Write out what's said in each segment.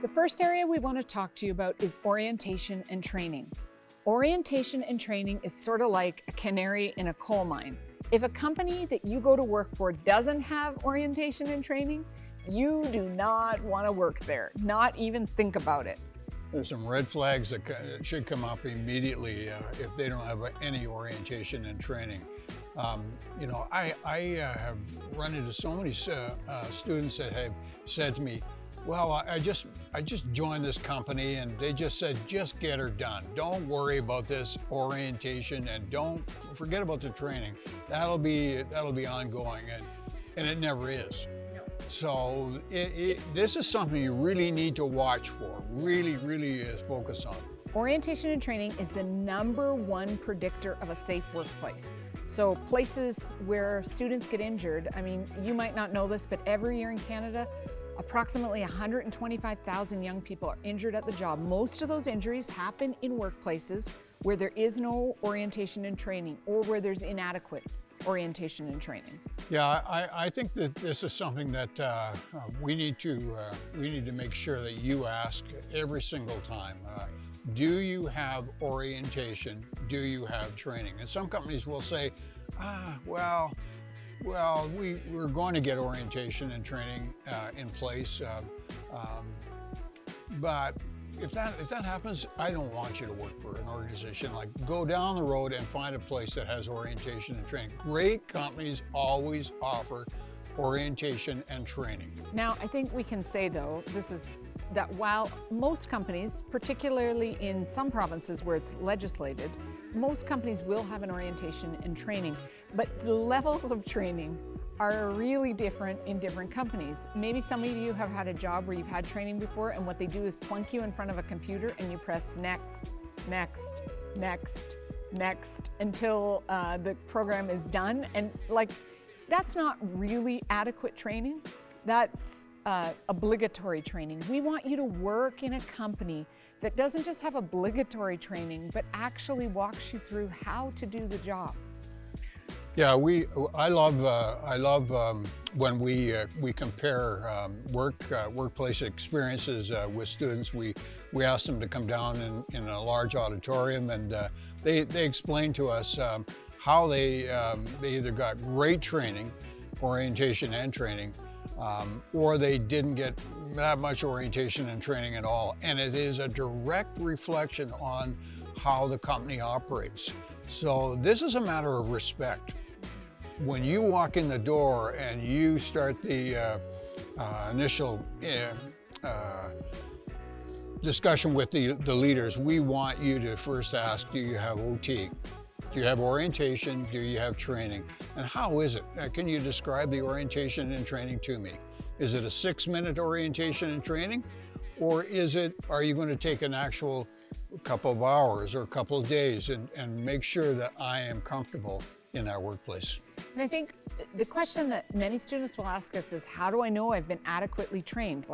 The first area we want to talk to you about is orientation and training. Orientation and training is sort of like a canary in a coal mine. If a company that you go to work for doesn't have orientation and training, you do not want to work there, not even think about it. There's some red flags that should come up immediately if they don't have any orientation and training. I have run into so many students that have said to me, well, I just joined this company and they just said, just get her done. Don't worry about this orientation and don't forget about the training. That'll be ongoing, and it never is. So this is something you really need to watch for, really focus on. Orientation and training is the #1 predictor of a safe workplace. So places where students get injured, I mean, you might not know this, but every year in Canada, approximately 125,000 young people are injured at the job. Most of those injuries happen in workplaces where there is no orientation and training or where there's inadequate orientation and training. Yeah, I think that this is something that we need to make sure that you ask every single time. Do you have orientation? Do you have training? And some companies will say, well, we're going to get orientation and training in place, but if that happens, I don't want you to work for an organization. Like, go down the road and find a place that has orientation and training. Great companies always offer orientation and training. Now, I think we can say, though, that while most companies, particularly in some provinces where it's legislated, most companies will have an orientation and training, but the levels of training are really different in different companies. Maybe some of you have had a job where you've had training before, and what they do is plunk you in front of a computer and you press next, next, next, next until the program is done. And that's not really adequate training. That's obligatory training. We want you to work in a company that doesn't just have obligatory training, but actually walks you through how to do the job. Yeah, I love when we compare workplace experiences with students. We ask them to come down in a large auditorium, and they explain to us how they either got great training, orientation and training, or they didn't get that much orientation and training at all. And it is a direct reflection on how the company operates. So this is a matter of respect. When you walk in the door and you start the initial discussion with the leaders, we want you to first ask, do you have OT? Do you have orientation? Do you have training? And how is it? Can you describe the orientation and training to me? Is it a 6-minute orientation and training? Or are you going to take an actual couple of hours or a couple of days and make sure that I am comfortable in that workplace? And I think the question that many students will ask us is, how do I know I've been adequately trained?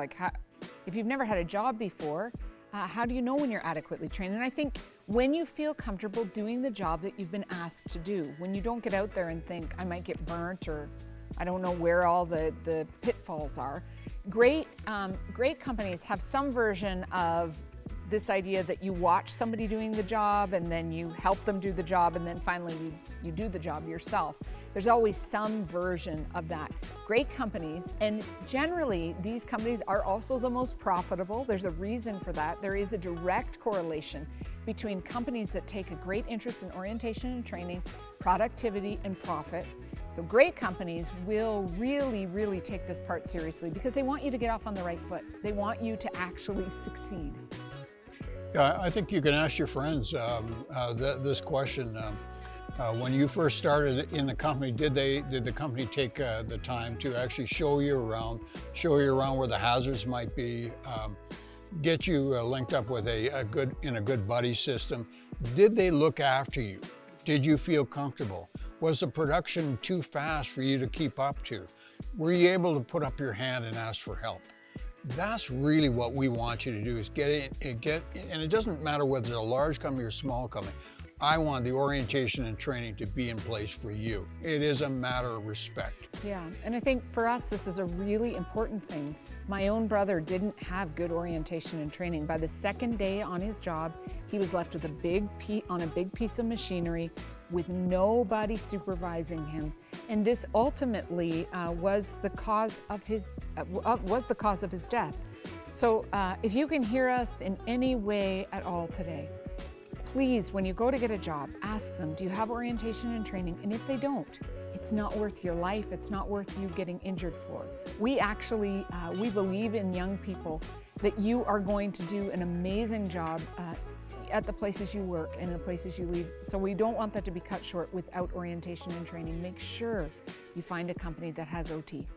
If you've never had a job before, how do you know when you're adequately trained? And I think when you feel comfortable doing the job that you've been asked to do, when you don't get out there and think, I might get burnt, or I don't know where all the pitfalls are. Great companies have some version of this idea that you watch somebody doing the job and then you help them do the job, and then finally you do the job yourself. There's always some version of that. Great companies, and generally these companies are also the most profitable. There's a reason for that. There is a direct correlation between companies that take a great interest in orientation and training, productivity, and profit. So great companies will really take this part seriously because they want you to get off on the right foot. They want you to actually succeed. Yeah, I think you can ask your friends this question. When you first started in the company, did the company take the time to actually show you around where the hazards might be, get you linked up with a good buddy system? Did they look after you? Did you feel comfortable? Was the production too fast for you to keep up to? Were you able to put up your hand and ask for help? That's really what we want you to do, is get in, and it doesn't matter whether it's a large company or small company. I want the orientation and training to be in place for you. It is a matter of respect. Yeah, and I think for us, this is a really important thing. My own brother didn't have good orientation and training. By the second day on his job, he was left with a big piece of machinery with nobody supervising him. And this ultimately was the cause of his death. So if you can hear us in any way at all today, please, when you go to get a job, ask them, do you have orientation and training? And if they don't, it's not worth your life. It's not worth you getting injured for. We actually, we believe in young people that you are going to do an amazing job at the places you work and the places you leave. So we don't want that to be cut short without orientation and training. Make sure you find a company that has OT.